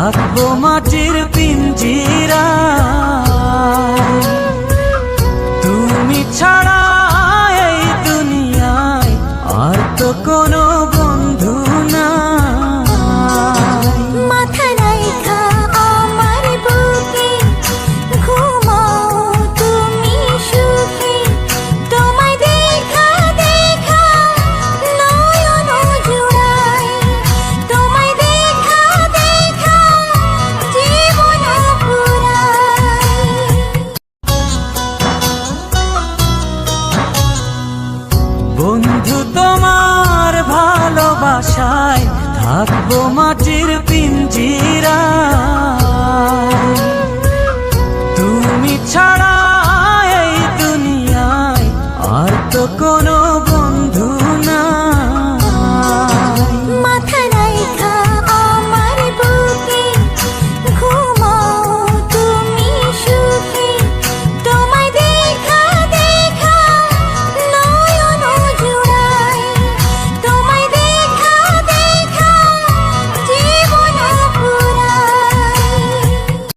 থাকবো মাটির পিঞ্জিরায়। তুমি ছাড়া এই দুনিয়ায় আর তো কোনো বন্ধু নাই। মাথা রাইখা আমার বুকে ঘুমাও তুমি সুখে, তোমায় দেখা দেখা নয়ন জুড়াই, তোমায় দেখা দেখা জীবন পুরাই। বন্ধু তোমার ভালোবাসায় থাকবো মাটির পিঞ্জিরায়। তুমি ছাড়া এই দুনিয়ায় আর তো কোনো